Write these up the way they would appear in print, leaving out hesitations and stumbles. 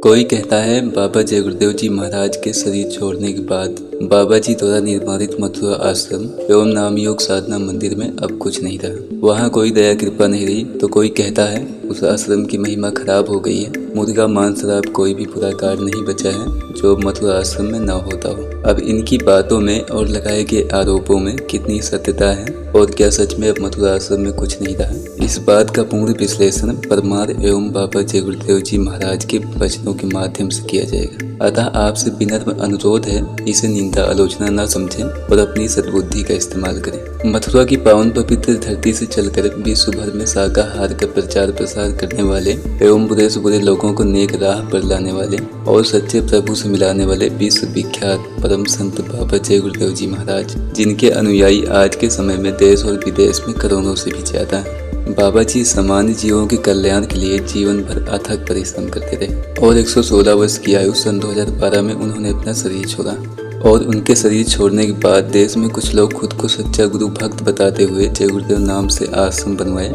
कोई कहता है बाबा जय गुरुदेव जी महाराज के शरीर छोड़ने के बाद बाबा जी द्वारा निर्माणित मथुरा आश्रम एवं नाम योग साधना मंदिर में अब कुछ नहीं रहा। वहाँ कोई दया कृपा नहीं रही। तो कोई कहता है उस आश्रम की महिमा खराब हो गई है। मुर्गा मांस शराब कोई भी बुरा कार्य नहीं बचा है जो मथुरा आश्रम में न होता हो। अब इनकी बातों में और लगाए गए आरोपों में कितनी सत्यता है और क्या सच में अब मथुरा आश्रम में कुछ नहीं रहा, इस बात का पूर्ण विश्लेषण परमार एवं बाबा जय गुरुदेव जी महाराज के वचनों के माध्यम से किया जाएगा। अतः आपसे विनम्र अनुरोध है, इसे निंदा आलोचना न समझें और अपनी सद्बुद्धि का इस्तेमाल करें। मथुरा की पावन पवित्र धरती से चलकर विश्व भर में शाकाहार का प्रचार प्रसार करने वाले एवं बुरे से बुरे लोगों को नेक राह पर लाने वाले और सच्चे प्रभु से मिलाने वाले विश्व विख्यात परम संत बाबा जय गुरुदेव जी महाराज, जिनके अनुयायी आज के समय में देश और विदेश में करोड़ों से भी ज्यादा हैं। बाबा जी सामान्य जीवों के कल्याण के लिए जीवन भर अथक परिश्रम करते रहे और 116 वर्ष की आयु सन 2012 में उन्होंने अपना शरीर छोड़ा। और उनके शरीर छोड़ने के बाद देश में कुछ लोग खुद को सच्चा गुरु भक्त बताते हुए जय गुरुदेव नाम से आश्रम बनवाए।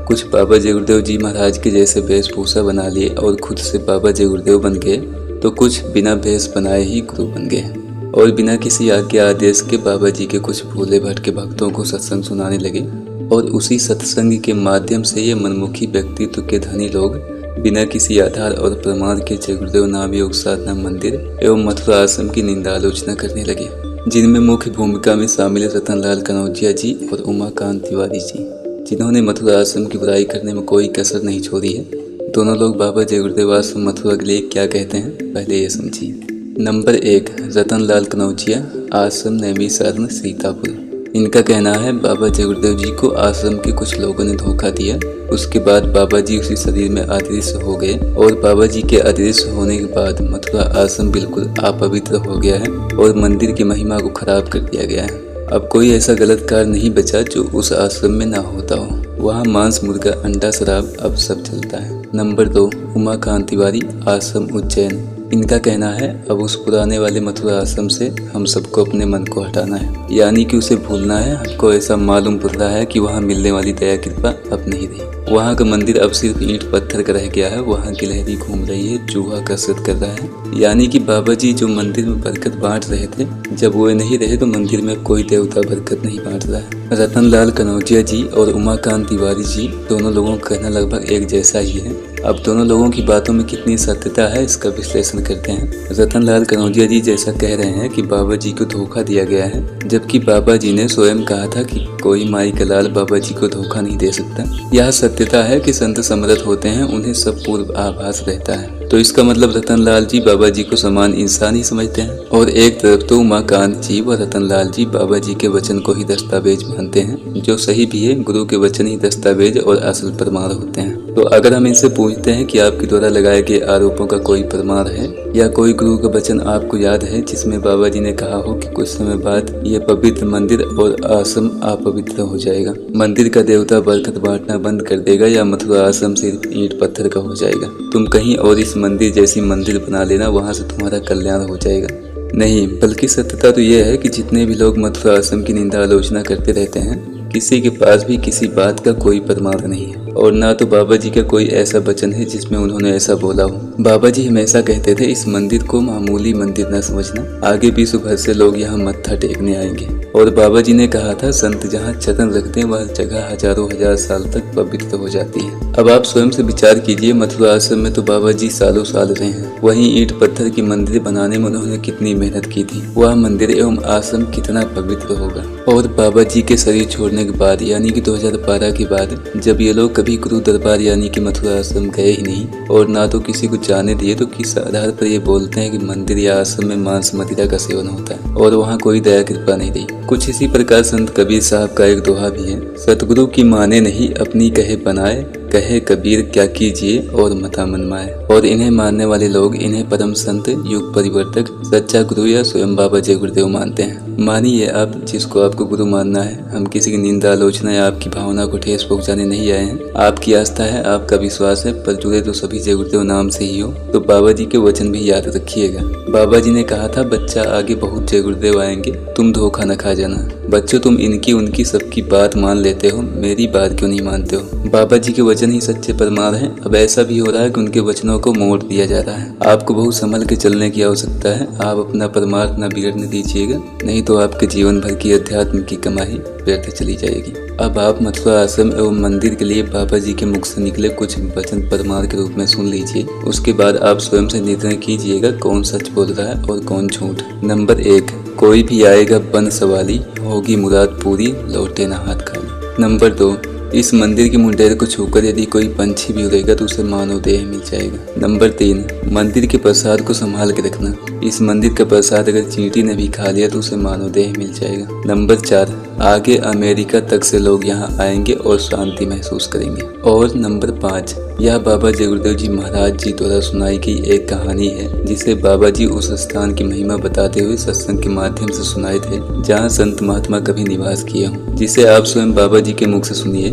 कुछ बाबा जय गुरुदेव जी महाराज के जैसे वेशभूषा बना लिए और खुद से बाबा जय गुरुदेव बन गए, तो कुछ बिना भेष बनाए ही गुरु बन गए और बिना किसी आज्ञा आदेश के बाबा जी के कुछ भोले भटके भक्तों को सत्संग सुनाने लगे। और उसी सत्संग के माध्यम से ये मनमुखी व्यक्तित्व के धनी लोग बिना किसी आधार और प्रमाण के जय गुरुदेव नाम योग साधना मंदिर एवं मथुरा आश्रम की निंदा आलोचना करने लगे, जिनमें मुख्य भूमिका में शामिल रतनलाल कनौजिया जी और उमाकांत तिवारी जी, जिन्होंने मथुरा आश्रम की बुराई करने में कोई कसर नहीं छोड़ी है। दोनों लोग बाबा जय गुरुदेव आश्रम मथुरा के लिए क्या कहते हैं, पहले ये समझिए। नंबर 1, रतनलाल कनौजिया, आश्रम नैमिषारण्य सीतापुर। इनका कहना है बाबा जय गुरुदेव जी को आश्रम के कुछ लोगों ने धोखा दिया। उसके बाद बाबा जी उसी शरीर में अदृश्य हो गए और बाबा जी के अदृश्य होने के बाद मथुरा आश्रम बिल्कुल अपवित्र हो गया है और मंदिर की महिमा को खराब कर दिया गया है। अब कोई ऐसा गलत कार्य नहीं बचा जो उस आश्रम में ना होता हो। वहाँ मांस, मुर्गा, अंडा, शराब अब सब चलता है। नंबर 2, उमाकांत तिवारी, आश्रम उज्जैन। इनका कहना है अब उस पुराने वाले मथुरा आश्रम से हम सबको अपने मन को हटाना है, यानी कि उसे भूलना है। हमको ऐसा मालूम पड़ रहा है कि वहाँ मिलने वाली दया कृपा अब नहीं रही। वहाँ का मंदिर अब सिर्फ ईंट पत्थर का रह गया है। वहाँ की लहरी घूम रही है, चूहा कसरत कर रहा है। यानी कि बाबा जी जो मंदिर में बरकत बांट रहे थे, जब वो नहीं रहे तो मंदिर में कोई देवता बरकत नहीं बांट रहा है। रतनलाल कनौजिया जी और उमाकांत तिवारी जी, दोनों लोगों का कहना लगभग एक जैसा ही है। अब दोनों लोगों की बातों में कितनी सत्यता है, इसका विश्लेषण करते हैं। रतनलाल कनौजिया जी जैसा कह रहे हैं कि बाबा जी को धोखा दिया गया है, जबकि बाबा जी ने स्वयं कहा था कि कोई माई का लाल बाबा जी को धोखा नहीं दे सकता। यह सत्यता है कि संत समर्थ होते हैं, उन्हें सब पूर्व आभास रहता है। तो इसका मतलब रतनलाल जी बाबा जी को समान इंसान ही समझते हैं। और एक तरफ तो उमाकांत जी व रतनलाल जी बाबा जी के वचन को ही दस्तावेज मानते हैं, जो सही भी है। गुरु के वचन ही दस्तावेज और असल प्रमाण होते हैं। तो अगर हम इनसे पूछते हैं कि आपके द्वारा लगाए गए आरोपों का कोई प्रमाण है या कोई गुरु का वचन आपको याद है जिसमें बाबा जी ने कहा हो कि कुछ समय बाद ये पवित्र मंदिर और आश्रम अपवित्र हो जाएगा, मंदिर का देवता बरकत बांटना बंद कर देगा या मथुरा आश्रम सिर्फ ईंट पत्थर का हो जाएगा, तुम कहीं और इस मंदिर जैसी मंदिर बना लेना, वहाँ से तुम्हारा कल्याण हो जाएगा। नहीं, बल्कि सत्यता तो यह है कि जितने भी लोग मथुरा आश्रम की निंदा आलोचना करते रहते हैं, किसी के पास भी किसी बात का कोई प्रमाण नहीं है और ना तो बाबा जी का कोई ऐसा वचन है जिसमें उन्होंने ऐसा बोला हो। बाबा जी हमेशा कहते थे इस मंदिर को मामूली मंदिर न समझना, आगे विश्व भर से लोग यहाँ मत्था टेकने आएंगे। और बाबा जी ने कहा था संत जहाँ चरण रखते हैं वह जगह हजारों हजार साल तक पवित्र हो जाती है। अब आप स्वयं से विचार कीजिए, मथुरा आश्रम में तो बाबा जी सालों साल रहे हैं, वहीं ईंट पत्थर की मंदिर बनाने में उन्होंने कितनी मेहनत की थी। वह मंदिर एवं आश्रम कितना पवित्र होगा। और बाबा जी के शरीर छोड़ने के बाद यानी कि 2012 के बाद जब ये लोग कभी गुरु दरबार यानी कि मथुरा आश्रम गए ही नहीं और ना तो किसी को जाने दिए, तो किस आधार पर ये बोलते हैं कि मंदिर या आश्रम में मांस मदिरा का सेवन होता है और वहाँ कोई दया कृपा नहीं रही। कुछ इसी प्रकार संत कबीर साहब का एक दोहा भी है, सतगुरु की माने नहीं अपनी कहे बनाए, कहे कबीर क्या कीजिए और मता मनमाए। और इन्हें मानने वाले लोग इन्हें परम संत, युग परिवर्तक, सच्चा गुरु या स्वयं बाबा जय गुरुदेव मानते हैं। मानिए आप जिसको आपको गुरु मानना है। हम किसी की निंदा आलोचना या आपकी भावना को ठेस पहुंचाने नहीं आए हैं। आपकी आस्था है, आपका विश्वास है, पर जुड़े तो सभी जय गुरुदेव नाम से ही हो। तो बाबा जी के वचन भी याद रखिएगा। बाबा जी ने कहा था बच्चा आगे बहुत जय गुरुदेव आएंगे, तुम धोखा न खा जाना। बच्चों तुम इनकी उनकी सबकी बात मान लेते हो, मेरी बात क्यों नहीं मानते हो। बाबा जी के वचन ही सच्चे परमार हैं। अब ऐसा भी हो रहा है कि उनके वचनों को मोड़ दिया जा रहा है। आपको बहुत संभल के चलने की आवश्यकता है। आप अपना परमार्थ न बिगड़ने दीजिएगा, नहीं तो आपके जीवन भर की अध्यात्म की कमाई व्यर्थ चली जाएगी। अब आप मथुरा आश्रम एवं मंदिर के लिए बाबा जी के मुख से निकले कुछ वचन परमार के रूप में सुन लीजिए। उसके बाद आप स्वयं से निर्णय कीजिएगा कौन सच बोल रहा है और कौन झूठ। नंबर 1, कोई भी आएगा बन सवाली, होगी मुराद पूरी, लौटे ना हाथ खाली। नंबर 2, इस मंदिर के मुंडेर को छूकर यदि कोई पंछी भी उड़ेगा तो उसे मानव देह मिल जाएगा। नंबर 3, मंदिर के प्रसाद को संभाल के रखना। इस मंदिर का प्रसाद अगर चींटी ने भी खा लिया तो उसे मानव देह मिल जाएगा। नंबर 4, आगे अमेरिका तक से लोग यहाँ आएंगे और शांति महसूस करेंगे। और नंबर 5, यह बाबा जय गुरुदेव जी महाराज जी द्वारा सुनाई गई एक कहानी है जिसे बाबा जी उस स्थान की महिमा बताते हुए सत्संग के माध्यम से सुनाए थे जहाँ संत महात्मा कभी निवास किया हूँ, जिसे आप स्वयं बाबा जी के मुख से सुनिए।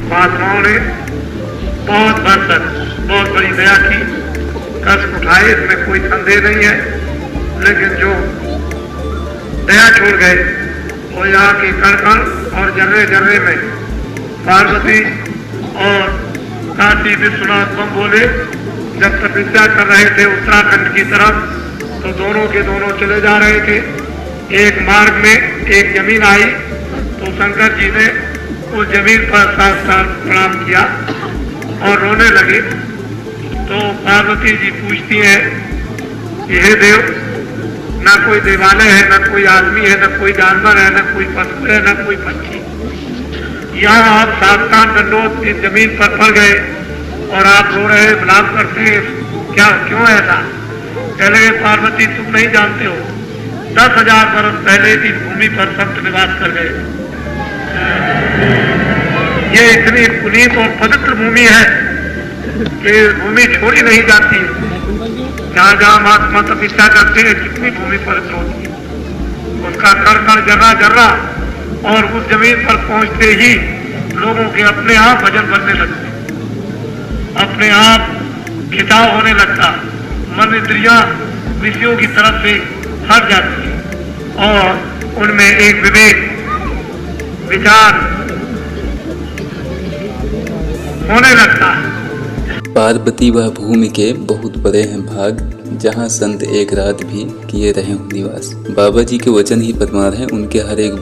महात्माओं ने बहुत भर तक बहुत बड़ी दया की, कष्ट उठाए, इसमें कोई संदेह नहीं है। लेकिन जो दया छोड़ गए वो यहाँ के कण कण और जर्रे जर्रे में पार्वती और काशी विश्वनाथ बम बोले जब तपस्या कर रहे थे उत्तराखंड की तरफ, तो दोनों के दोनों चले जा रहे थे। एक मार्ग में एक जमीन आई तो शंकर जी ने उस जमीन पर साष्टांग प्रणाम किया और रोने लगे। तो पार्वती जी पूछती है कि हे देव, न कोई देवालय है, न कोई आदमी है, न कोई जानवर है, न कोई पशु है, न कोई पक्षी, यहाँ आप साष्टांग दंडोत इस जमीन पर पड़ गए और आप रो रहे विलाप करते हैं, क्या क्यों ऐसा? पहले पार्वती तुम नहीं जानते हो, 10,000 वर्ष पहले इस भूमि पर संत निवास कर गए। ये इतनी पुनीत और पवित्र भूमि है कि भूमि छोड़ी नहीं जाती। जहाँ जहाँ महात्मा तपस्या करते हैं कितनी भूमि पवित्र होती है, उसका कण कण जर्रा जर्रा, और उस जमीन पर पहुंचते ही लोगों के अपने आप भजन बनने लगते, अपने आप खिंचाव होने लगता, मन इंद्रियां विषयों की तरफ से हट जाती है और उनमें एक विवेक विचार होने लगता है। पार्वती वह भूमि के बहुत बड़े हैं भाग, जहाँ संत एक रात भी किए रहे हो निवास। बाबा जी के वचन ही परमार हैं, उनके हर एक